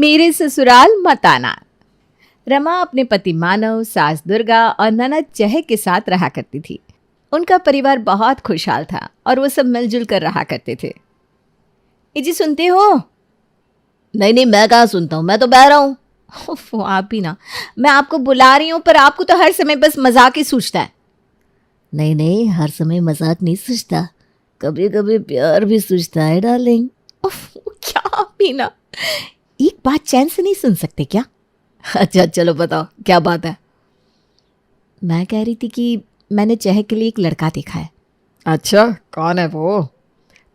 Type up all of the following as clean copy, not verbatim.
मेरे ससुराल मत आना। रमा अपने पति मानव, सास दुर्गा और ननद चहक के साथ रहा करती थी। उनका परिवार बहुत खुशहाल था और वो सब मिलजुल कर रहा करते थे। ये जी सुनते हो? नहीं नहीं, मैं कहाँ सुनता हूँ, मैं तो बह रहा हूँ। वो आप ही ना, मैं आपको बुला रही हूँ पर आपको तो हर समय बस मजाक ही सूझता है। नहीं नहीं, हर समय मजाक नहीं सूझता, कभी कभी प्यार भी सूझता है डार्लिंग। क्या आप ही ना, एक बात चैन से नहीं सुन सकते क्या? अच्छा चलो बताओ क्या बात है। मैं कह रही थी कि मैंने चहक के लिए एक लड़का देखा है। अच्छा, कौन है वो?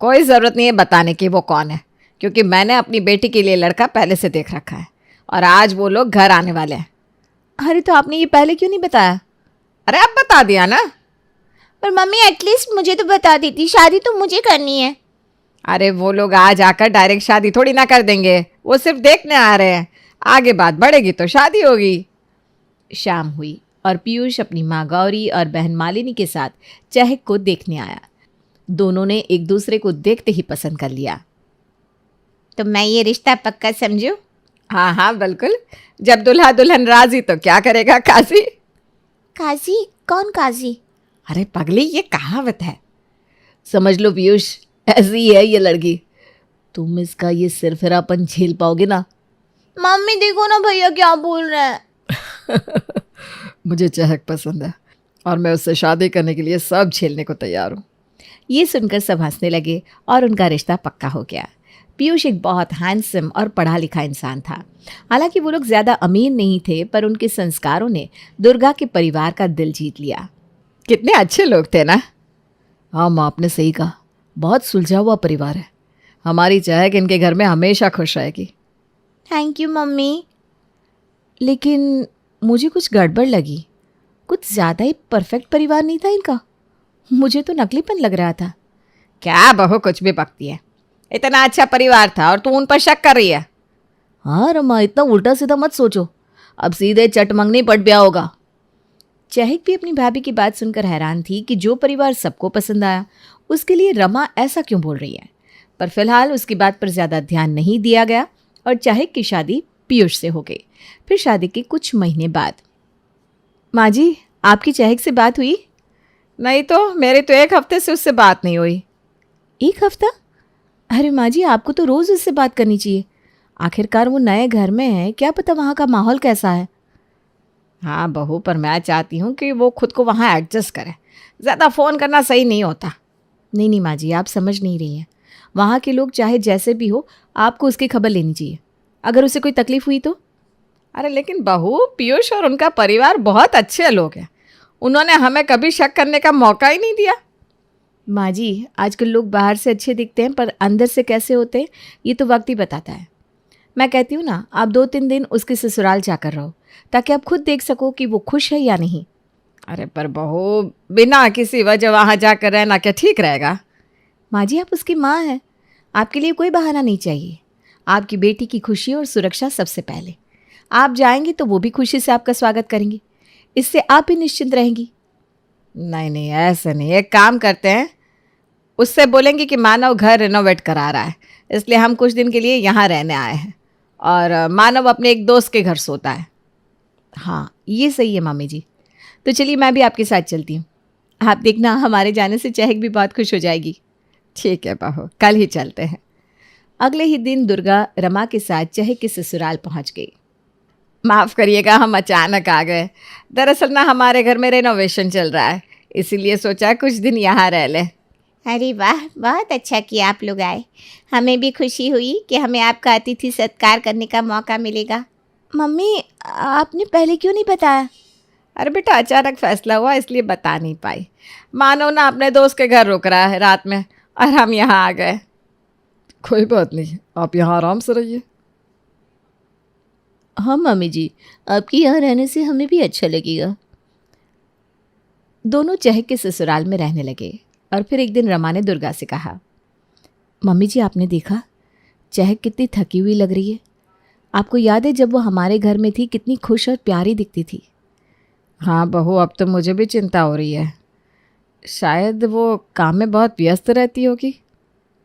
कोई ज़रूरत नहीं है बताने की वो कौन है, क्योंकि मैंने अपनी बेटी के लिए लड़का पहले से देख रखा है और आज वो लोग घर आने वाले हैं। अरे तो आपने ये पहले क्यों नहीं बताया? अरे अब बता दिया ना। पर मम्मी एटलीस्ट मुझे तो बता देती, शादी तो मुझे करनी है। अरे वो लोग आज आकर डायरेक्ट शादी थोड़ी ना कर देंगे, वो सिर्फ देखने आ रहे हैं, आगे बात बढ़ेगी तो शादी होगी। शाम हुई और पीयूष अपनी माँ गौरी और बहन मालिनी के साथ चहक को देखने आया। दोनों ने एक दूसरे को देखते ही पसंद कर लिया। तो मैं ये रिश्ता पक्का समझूं? हाँ हाँ बिल्कुल, जब दुल्हा दुल्हन राजी तो क्या करेगा काजी। काजी? कौन काजी? अरे पगली, ये कहावत है, समझ लो पीयूष, ऐसी है ये लड़की। तुम इसका ये सिरफिरापन झेल पाओगे ना? मम्मी देखो ना भैया क्या बोल रहे हैं। मुझे चहक पसंद है और मैं उससे शादी करने के लिए सब झेलने को तैयार हूँ। ये सुनकर सब हंसने लगे और उनका रिश्ता पक्का हो गया। पीयूष एक बहुत हैंडसम और पढ़ा लिखा इंसान था। हालांकि वो लोग ज़्यादा अमीर नहीं थे, पर उनके संस्कारों ने दुर्गा के परिवार का दिल जीत लिया। कितने अच्छे लोग थे ना। हाँ माँ, आपने सही कहा, बहुत सुलझा हुआ परिवार है। हमारी चहक इनके घर में हमेशा खुश रहेगी। Thank you mummy. लेकिन मुझे कुछ गड़बड़ लगी, कुछ ज़्यादा ही परफेक्ट परिवार नहीं था इनका। मुझे तो नकलीपन लग रहा था। क्या बहू कुछ भी बकती है, इतना अच्छा परिवार था और तू उन पर शक कर रही है। हाँ रमा, इतना उल्टा सीधा मत सोचो, अब सीधे चटमंगनी पट गया होगा। चहक भी अपनी भाभी की बात सुनकर हैरान थी कि जो परिवार सबको पसंद आया उसके लिए रमा ऐसा क्यों बोल रही है। पर फिलहाल उसकी बात पर ज़्यादा ध्यान नहीं दिया गया और चहक की शादी पीयूष से हो गई। फिर शादी के कुछ महीने बाद। माँ जी, आपकी चहक से बात हुई? नहीं तो मेरी तो 1 हफ्ते से उससे बात नहीं हुई। 1 हफ्ता? अरे माँ जी, आपको तो रोज़ उससे बात करनी चाहिए। आखिरकार वो नए घर में है, क्या पता वहाँ का माहौल कैसा है। हाँ बहू, पर मैं चाहती हूँ कि वो खुद को वहाँ एडजस्ट करे, ज़्यादा फ़ोन करना सही नहीं होता। नहीं नहीं माँ जी, आप समझ नहीं रही हैं। वहाँ के लोग चाहे जैसे भी हो, आपको उसकी खबर लेनी चाहिए, अगर उसे कोई तकलीफ़ हुई तो। अरे लेकिन बहू, पीयूष और उनका परिवार बहुत अच्छे लोग हैं, उन्होंने हमें कभी शक करने का मौका ही नहीं दिया। माँ जी, आजकल लोग बाहर से अच्छे दिखते हैं पर अंदर से कैसे होते हैं ये तो वक्त ही बताता है। मैं कहती हूँ ना, आप 2-3 दिन उसके ससुराल जाकर रहो ताकि आप खुद देख सको कि वो खुश है या नहीं। अरे पर बहू, बिना किसी वजह वहाँ जाकर रहना क्या ठीक रहेगा? माँ जी, आप उसकी माँ हैं, आपके लिए कोई बहाना नहीं चाहिए। आपकी बेटी की खुशी और सुरक्षा सबसे पहले। आप जाएंगी तो वो भी खुशी से आपका स्वागत करेंगी, इससे आप भी निश्चिंत रहेंगी। नहीं नहीं, ऐसे नहीं, एक काम करते हैं, उससे बोलेंगे कि मानव घर रिनोवेट करा रहा है, इसलिए हम कुछ दिन के लिए यहाँ रहने आए हैं और मानव अपने एक दोस्त के घर सोता है। हाँ ये सही है मामी जी, तो चलिए मैं भी आपके साथ चलती हूँ। आप देखना, हमारे जाने से चहक भी बहुत खुश हो जाएगी। ठीक है बहू, कल ही चलते हैं। अगले ही दिन दुर्गा रमा के साथ चहक के ससुराल पहुँच गई। माफ़ करिएगा, हम अचानक आ गए। दरअसल ना हमारे घर में रेनोवेशन चल रहा है, इसीलिए सोचा कुछ दिन यहाँ रह लें। अरे वाह, बहुत अच्छा किया आप लोग आए। हमें भी खुशी हुई कि हमें आपका अतिथि सत्कार करने का मौका मिलेगा। मम्मी, आपने पहले क्यों नहीं बताया? अरे बेटा, अचानक फैसला हुआ इसलिए बता नहीं पाई। मानो ना अपने दोस्त के घर रुक रहा है रात में और हम यहाँ आ गए। कोई बात नहीं, आप यहाँ आराम से रहिए। हाँ मम्मी जी, आपके यहाँ रहने से हमें भी अच्छा लगेगा। दोनों चहक के ससुराल में रहने लगे और फिर एक दिन रमा ने दुर्गा से कहा, मम्मी जी आपने देखा, चहक कितनी थकी हुई लग रही है। आपको याद है जब वो हमारे घर में थी कितनी खुश और प्यारी दिखती थी। हाँ बहू, अब तो मुझे भी चिंता हो रही है, शायद वो काम में बहुत व्यस्त रहती होगी।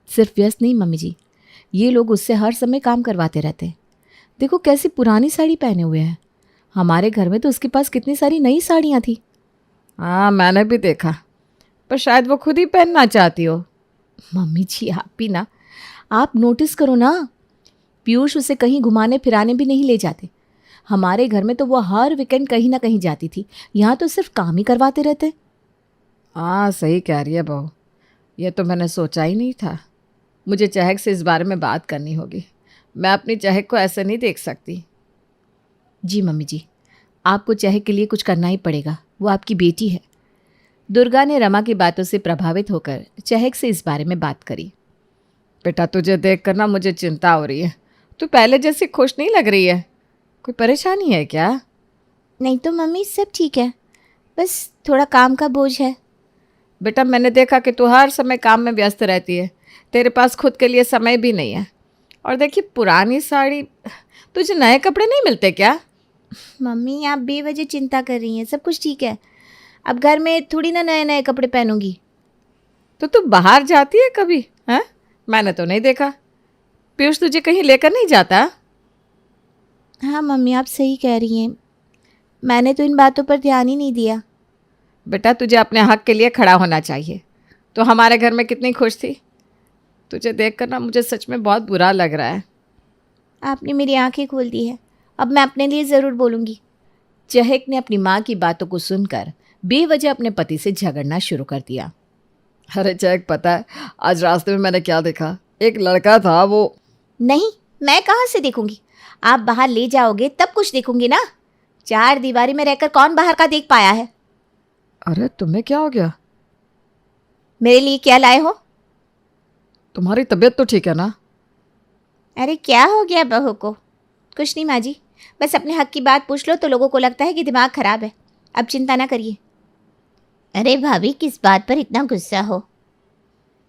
सिर्फ व्यस्त नहीं मम्मी जी, ये लोग उससे हर समय काम करवाते रहते हैं। देखो कैसी पुरानी साड़ी पहने हुए है। हमारे घर में तो उसके पास कितनी सारी नई साड़ियाँ थी। हाँ मैंने भी देखा, पर शायद वो खुद ही पहनना चाहती हो। मम्मी जी आप भी ना, आप नोटिस करो ना, पीयूष उसे कहीं घुमाने फिराने भी नहीं ले जाते। हमारे घर में तो वो हर वीकेंड कहीं ना कहीं जाती थी, यहाँ तो सिर्फ काम ही करवाते रहते। हाँ सही कह रही है बहू, ये तो मैंने सोचा ही नहीं था। मुझे चहक से इस बारे में बात करनी होगी। मैं अपनी चहक को ऐसे नहीं देख सकती। जी मम्मी जी, आपको चहक के लिए कुछ करना ही पड़ेगा, वो आपकी बेटी है। दुर्गा ने रमा की बातों से प्रभावित होकर चहक से इस बारे में बात करी। बेटा तुझे देख कर ना मुझे चिंता हो रही है। तू पहले जैसी खुश नहीं लग रही है, कोई परेशानी है क्या? नहीं तो मम्मी सब ठीक है, बस थोड़ा काम का बोझ है। बेटा मैंने देखा कि तू हर समय काम में व्यस्त रहती है, तेरे पास खुद के लिए समय भी नहीं है। और देखिए पुरानी साड़ी, तुझे नए कपड़े नहीं मिलते क्या? मम्मी आप बेवजह चिंता कर रही हैं, सब कुछ ठीक है। अब घर में थोड़ी ना नए नए कपड़े पहनूंगी। तो तू बाहर जाती है कभी? हैं? मैंने तो नहीं देखा। पीयूष तुझे कहीं लेकर नहीं जाता? हाँ मम्मी आप सही कह रही हैं, मैंने तो इन बातों पर ध्यान ही नहीं दिया। बेटा तुझे अपने हक के लिए खड़ा होना चाहिए। तो हमारे घर में कितनी खुश थी, तुझे देखकर ना मुझे सच में बहुत बुरा लग रहा है। आपने मेरी आंखें खोल दी है, अब मैं अपने लिए ज़रूर बोलूँगी। चहक ने अपनी माँ की बातों को सुनकर बेवजह अपने पति से झगड़ना शुरू कर दिया। अरे चहक पता है आज रास्ते में मैंने क्या देखा? एक लड़का था वो। नहीं मैं कहाँ से देखूंगी, आप बाहर ले जाओगे तब कुछ देखूंगी ना। चार दीवारी में रहकर कौन बाहर का देख पाया है? अरे तुम्हें क्या हो गया? मेरे लिए क्या लाए हो? तुम्हारी तबीयत तो ठीक है ना? अरे क्या हो गया बहू को? कुछ नहीं माँ जी, बस अपने हक की बात पूछ लो तो लोगों को लगता है कि दिमाग खराब है। अब चिंता ना करिए। अरे भाभी किस बात पर इतना गुस्सा हो?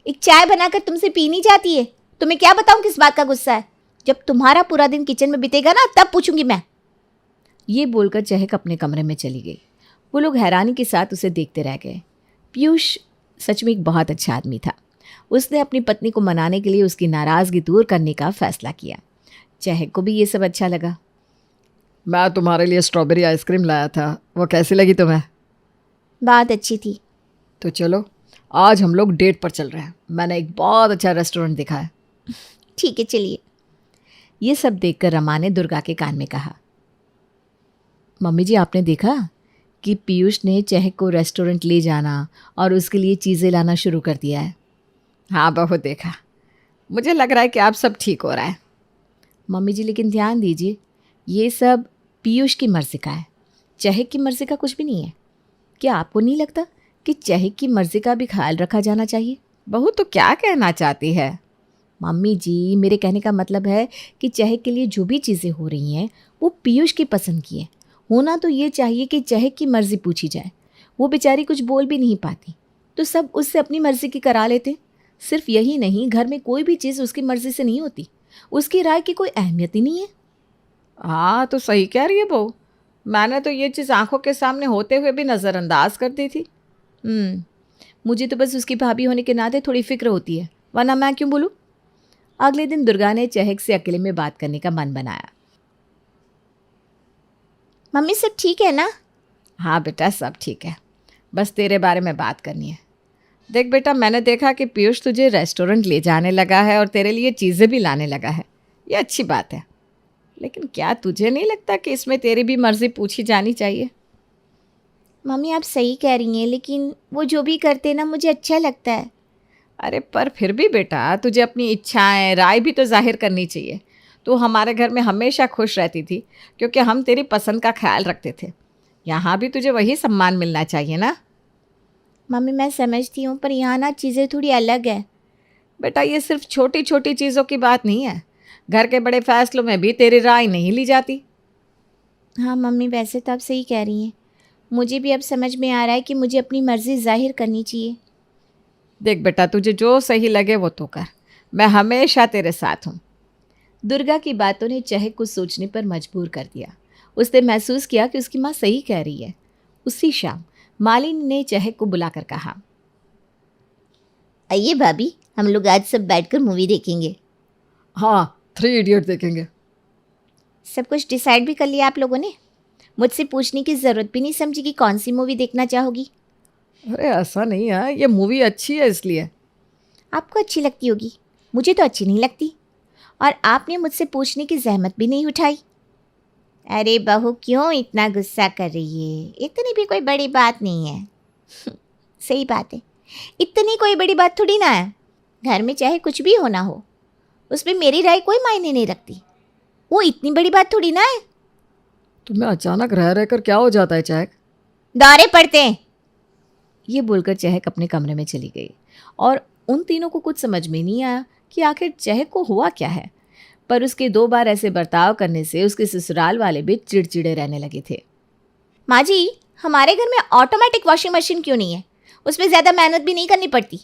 एक चाय बनाकर तुमसे पी नहीं जाती है, तुम्हें क्या बताऊं किस बात का गुस्सा है? जब तुम्हारा पूरा दिन किचन में बीतेगा ना तब पूछूंगी मैं। ये बोलकर चहक अपने कमरे में चली गई। वो लोग हैरानी के साथ उसे देखते रह गए। पीयूष सच में एक बहुत अच्छा आदमी था। उसने अपनी पत्नी को मनाने के लिए उसकी नाराज़गी दूर करने का फैसला किया। चहक को भी ये सब अच्छा लगा। मैं तुम्हारे लिए स्ट्रॉबेरी आइसक्रीम लाया था, वो कैसी लगी तुम्हें? बात अच्छी थी। तो चलो आज हम लोग डेट पर चल रहे हैं, मैंने एक बहुत अच्छा रेस्टोरेंट देखा है। ठीक है चलिए। ये सब देखकर रमा ने दुर्गा के कान में कहा, मम्मी जी आपने देखा कि पीयूष ने चहक को रेस्टोरेंट ले जाना और उसके लिए चीज़ें लाना शुरू कर दिया है। हाँ बहुत देखा, मुझे लग रहा है कि आप सब ठीक हो रहा है। मम्मी जी लेकिन ध्यान दीजिए, ये सब पीयूष की मर्ज़ी का है, चहक की मर्ज़ी का कुछ भी नहीं है। क्या आपको नहीं लगता कि चहक की मर्ज़ी का भी ख्याल रखा जाना चाहिए? बहू तो क्या कहना चाहती है? मम्मी जी मेरे कहने का मतलब है कि चहक के लिए जो भी चीज़ें हो रही हैं वो पीयूष की पसंद की है। होना तो ये चाहिए कि चहक की मर्ज़ी पूछी जाए। वो बेचारी कुछ बोल भी नहीं पाती, तो सब उससे अपनी मर्ज़ी की करा लेते। सिर्फ यही नहीं, घर में कोई भी चीज़ उसकी मर्ज़ी से नहीं होती, उसकी राय की कोई अहमियत ही नहीं है। हाँ तो सही कह रही है बहू, मैंने तो ये चीज़ आंखों के सामने होते हुए भी नज़रअंदाज कर दी थी। मुझे तो बस उसकी भाभी होने के नाते थोड़ी फिक्र होती है, वरना मैं क्यों बोलूँ। अगले दिन दुर्गा ने चहक से अकेले में बात करने का मन बनाया। मम्मी सब ठीक है ना? हाँ बेटा सब ठीक है, बस तेरे बारे में बात करनी है। देख बेटा मैंने देखा कि पीयूष तुझे रेस्टोरेंट ले जाने लगा है और तेरे लिए चीज़ें भी लाने लगा है, ये अच्छी बात है। लेकिन क्या तुझे नहीं लगता कि इसमें तेरी भी मर्ज़ी पूछी जानी चाहिए? मम्मी आप सही कह रही हैं, लेकिन वो जो भी करते ना मुझे अच्छा लगता है। अरे पर फिर भी बेटा तुझे अपनी इच्छाएं राय भी तो जाहिर करनी चाहिए। तू हमारे घर में हमेशा खुश रहती थी क्योंकि हम तेरी पसंद का ख्याल रखते थे, यहाँ भी तुझे वही सम्मान मिलना चाहिए ना। मम्मी मैं समझती हूँ, पर यहाँ ना चीज़ें थोड़ी अलग है। बेटा ये सिर्फ छोटी छोटी चीज़ों की बात नहीं है, घर के बड़े फैसलों में भी तेरी राय नहीं ली जाती। हाँ मम्मी वैसे तो आप सही कह रही हैं, मुझे भी अब समझ में आ रहा है कि मुझे अपनी मर्ज़ी जाहिर करनी चाहिए। देख बेटा तुझे जो सही लगे वो तो कर, मैं हमेशा तेरे साथ हूँ। दुर्गा की बातों ने चहक को सोचने पर मजबूर कर दिया। उसने महसूस किया कि उसकी माँ सही कह रही है। उसी शाम मालिनी ने चहक को बुलाकर कहा, आइए भाभी हम लोग आज सब बैठकर मूवी देखेंगे। हाँ 3 इडियट देखेंगे। सब कुछ डिसाइड भी कर लिया आप लोगों ने? मुझसे पूछने की ज़रूरत भी नहीं समझी कि कौन सी मूवी देखना चाहोगी। अरे ऐसा नहीं है, ये मूवी अच्छी है इसलिए। आपको अच्छी लगती होगी, मुझे तो अच्छी नहीं लगती। और आपने मुझसे पूछने की जहमत भी नहीं उठाई। अरे बहू, क्यों इतना गुस्सा कर रही है? इतनी भी कोई बड़ी बात नहीं है। सही बात है, इतनी कोई बड़ी बात थोड़ी ना है। घर में चाहे कुछ भी होना हो, उसमें मेरी राय कोई मायने नहीं रखती। वो इतनी बड़ी बात थोड़ी ना है। तुम्हें अचानक रह रहकर क्या हो जाता है चहक? दौरे पड़ते हैं। ये बोलकर चहक अपने कमरे में चली गई और उन तीनों को कुछ समझ में नहीं आया कि आखिर चहक को हुआ क्या है। पर उसके 2 बार ऐसे बर्ताव करने से उसके ससुराल वाले भी चिड़चिड़े रहने लगे थे। माँ जी, हमारे घर में ऑटोमेटिक वॉशिंग मशीन क्यों नहीं है? उसमें ज़्यादा मेहनत भी नहीं करनी पड़ती।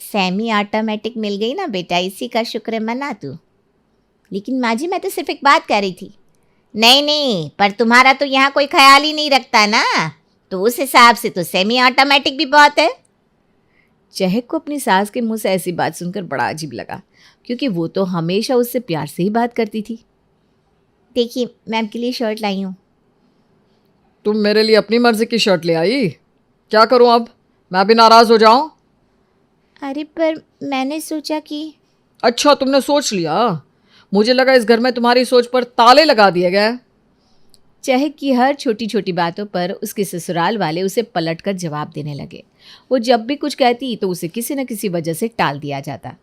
सेमी ऑटोमेटिक मिल गई ना बेटा, इसी का शुक्र मना तू। लेकिन माँ जी, मैं तो सिर्फ एक बात कह रही थी। नहीं नहीं, पर तुम्हारा तो यहाँ कोई ख्याल ही नहीं रखता ना, तो उस हिसाब से तो सेमी ऑटोमेटिक भी बहुत है। चहक को अपनी सास के मुंह से ऐसी बात सुनकर बड़ा अजीब लगा, क्योंकि वो तो हमेशा उससे प्यार से ही बात करती थी। देखिए, मैं आपके लिए शर्ट लाई हूँ। तुम मेरे लिए अपनी मर्जी की शर्ट ले आई? क्या करूं अब? मैं भी नाराज हो जाऊं? अरे पर मैंने सोचा कि... अच्छा, तुमने सोच लिया। मुझे लगा इस घर में तुम्हारी सोच पर ताले लगा दिए गए। चहक की हर छोटी छोटी बातों पर उसके ससुराल वाले उसे पलटकर जवाब देने लगे। वो जब भी कुछ कहती तो उसे किसी न किसी वजह से टाल दिया जाता।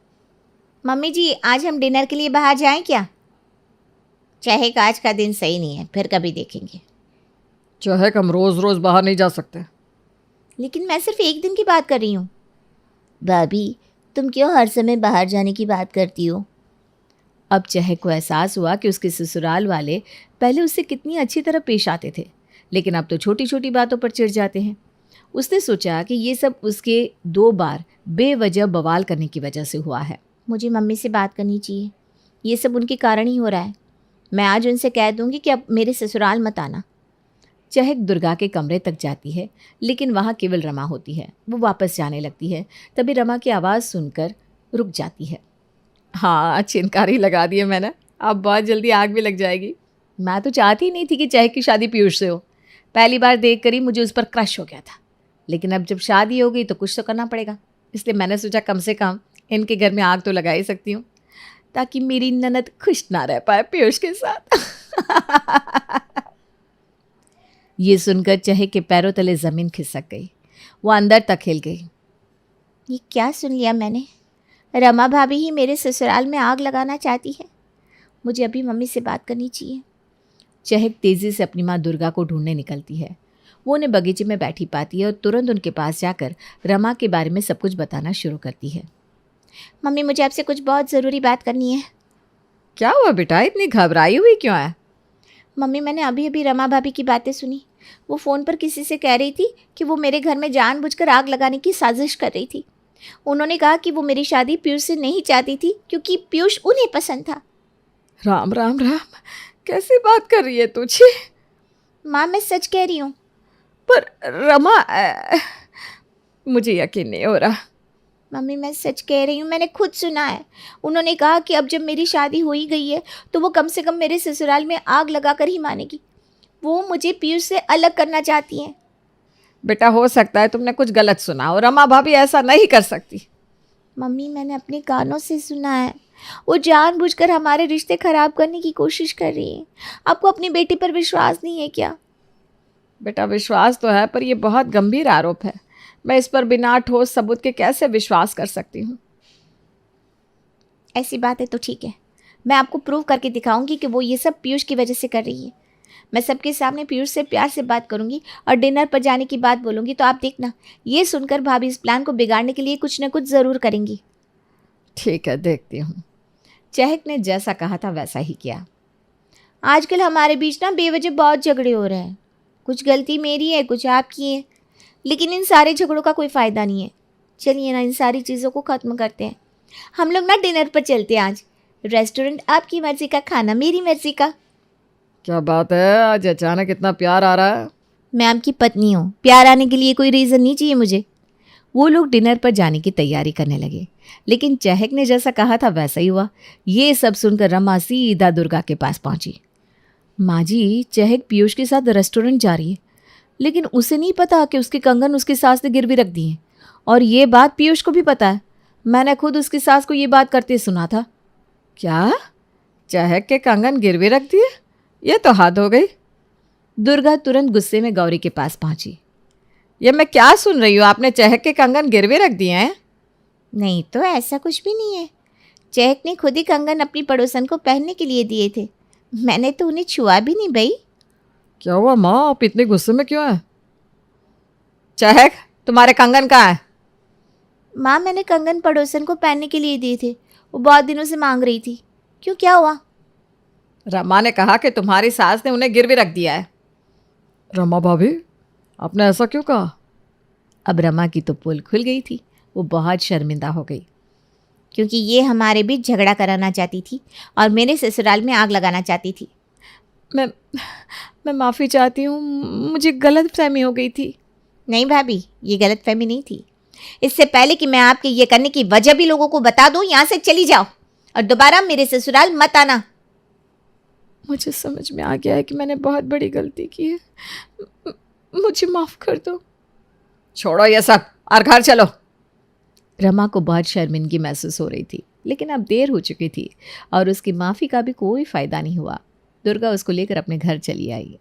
मम्मी जी, आज हम डिनर के लिए बाहर जाएं क्या? चाहे कि आज का दिन सही नहीं है, फिर कभी देखेंगे। चहक, हम रोज रोज बाहर नहीं जा सकते। लेकिन मैं सिर्फ एक दिन की बात कर रही हूँ। भाभी, तुम क्यों हर समय बाहर जाने की बात करती हो? अब चहक को एहसास हुआ कि उसके ससुराल वाले पहले उससे कितनी अच्छी तरह पेश आते थे, लेकिन अब तो छोटी छोटी बातों पर चिढ़ जाते हैं। उसने सोचा कि ये सब उसके 2 बार बेवजह बवाल करने की वजह से हुआ है। मुझे मम्मी से बात करनी चाहिए। ये सब उनके कारण ही हो रहा है। मैं आज उनसे कह दूंगी कि अब मेरे ससुराल मत आना। चहक दुर्गा के कमरे तक जाती है, लेकिन वहाँ केवल रमा होती है। वो वापस जाने लगती है, तभी रमा की आवाज़ सुनकर रुक जाती है। हाँ, चिनकारी लगा दी है मैंने, अब बहुत जल्दी आग भी लग जाएगी। मैं तो चाहती ही नहीं थी कि चहक की शादी पीयूष से हो। पहली बार देख कर ही मुझे उस पर क्रश हो गया था, लेकिन अब जब शादी हो गई तो कुछ तो करना पड़ेगा। इसलिए मैंने सोचा कम से कम इनके घर में आग तो लगा ही सकती हूँ, ताकि मेरी ननद खुश ना रह पाए पीयूष के साथ। ये सुनकर चहक के पैरों तले ज़मीन खिसक गई। वो अंदर तक हिल गई। ये क्या सुन लिया मैंने? रमा भाभी ही मेरे ससुराल में आग लगाना चाहती है। मुझे अभी मम्मी से बात करनी चाहिए। चहक तेज़ी से अपनी माँ दुर्गा को ढूंढने निकलती है। वो उन्हें बगीचे में बैठी पाती है और तुरंत उनके पास जाकर रमा के बारे में सब कुछ बताना शुरू करती है। मम्मी, मुझे आपसे कुछ बहुत ज़रूरी बात करनी है। क्या हुआ बेटा, इतनी घबराई हुई क्यों है? मम्मी, मैंने अभी अभी रमा भाभी की बातें सुनी। वो फ़ोन पर किसी से कह रही थी कि वो मेरे घर में जानबूझकर आग लगाने की साजिश कर रही थी। उन्होंने कहा कि वो मेरी शादी पीयूष से नहीं चाहती थी, क्योंकि पीयूष उन्हें पसंद था। राम राम राम, कैसी बात कर रही है तुझे? माँ, मैं सच कह रही हूँ। पर रमा, मुझे यकीन नहीं हो रहा। मम्मी, मैं सच कह रही हूँ, मैंने खुद सुना है। उन्होंने कहा कि अब जब मेरी शादी हो ही गई है तो वो कम से कम मेरे ससुराल में आग लगाकर ही मानेगी। वो मुझे पीयूष से अलग करना चाहती हैं। बेटा, हो सकता है तुमने कुछ गलत सुना हो। रमा भाभी ऐसा नहीं कर सकती। मम्मी, मैंने अपने कानों से सुना है। वो जानबूझकर हमारे रिश्ते खराब करने की कोशिश कर रही है। आपको अपनी बेटी पर विश्वास नहीं है क्या? बेटा, विश्वास तो है, पर यह बहुत गंभीर आरोप है। मैं इस पर बिना ठोस सबूत के कैसे विश्वास कर सकती हूँ? ऐसी बात है तो ठीक है, मैं आपको प्रूव करके दिखाऊंगी कि वो ये सब पीयूष की वजह से कर रही है। मैं सबके सामने पीयूष से प्यार से बात करूंगी और डिनर पर जाने की बात बोलूंगी, तो आप देखना, ये सुनकर भाभी इस प्लान को बिगाड़ने के लिए कुछ न कुछ ज़रूर करेंगी। ठीक है, देखती हूँ। चहक ने जैसा कहा था वैसा ही किया। आजकल हमारे बीच ना बेवजह बहुत झगड़े हो रहे हैं। कुछ गलती मेरी है, कुछ आपकी है, लेकिन इन सारे झगड़ों का कोई फ़ायदा नहीं है। चलिए ना, इन सारी चीज़ों को ख़त्म करते हैं। हम लोग ना डिनर पर चलते हैं आज। रेस्टोरेंट आपकी मर्ज़ी का, खाना मेरी मर्ज़ी का। क्या बात है, आज अचानक इतना प्यार आ रहा है? मैं आपकी पत्नी हूँ, प्यार आने के लिए कोई रीज़न नहीं चाहिए मुझे। वो लोग डिनर पर जाने की तैयारी करने लगे, लेकिन चहक ने जैसा कहा था वैसा ही हुआ। ये सब सुनकर रमा सीधा दुर्गा के पास पहुंची। माँ जी, चहक पीयूष के साथ रेस्टोरेंट जा रही है, लेकिन उसे नहीं पता कि उसके कंगन उसकी सास ने गिरवी रख दिए हैं, और ये बात पीयूष को भी पता है। मैंने खुद उसकी सास को ये बात करते सुना था। क्या? चहक के कंगन गिरवी रख दिए? ये तो हद हो गई। दुर्गा तुरंत गुस्से में गौरी के पास पहुंची। ये मैं क्या सुन रही हूँ? आपने चहक के कंगन गिरवी रख दिए हैं? नहीं तो ऐसा कुछ भी नहीं है। चहक ने खुद ही कंगन अपनी पड़ोसन को पहनने के लिए दिए थे। मैंने तो उन्हें छुआ भी नहीं भाई। क्या हुआ माँ, आप इतने गुस्से में क्यों हैं? चहक, तुम्हारे कंगन कहाँ है? माँ, मैंने कंगन पड़ोसन को पहनने के लिए दिए थे। वो बहुत दिनों से मांग रही थी। क्यों, क्या हुआ? रमा ने कहा कि तुम्हारी सास ने उन्हें गिरवी रख दिया है। रमा भाभी, आपने ऐसा क्यों कहा? अब रमा की तो पोल खुल गई थी। वो बहुत शर्मिंदा हो गई। क्योंकि ये हमारे बीच झगड़ा कराना चाहती थी और मेरे ससुराल में आग लगाना चाहती थी। मैं माफ़ी चाहती हूँ, मुझे गलत फहमी हो गई थी। नहीं भाभी, ये गलतफहमी नहीं थी। इससे पहले कि मैं आपके ये करने की वजह भी लोगों को बता दूं, यहाँ से चली जाओ और दोबारा मेरे ससुराल मत आना। मुझे समझ में आ गया है कि मैंने बहुत बड़ी गलती की है। मुझे माफ़ कर दो। छोड़ो ये सब और घर चलो। रमा को बहुत शर्मिंदगी महसूस हो रही थी, लेकिन अब देर हो चुकी थी और उसकी माफ़ी का भी कोई फ़ायदा नहीं हुआ। दुर्गा उसको लेकर अपने घर चली आई।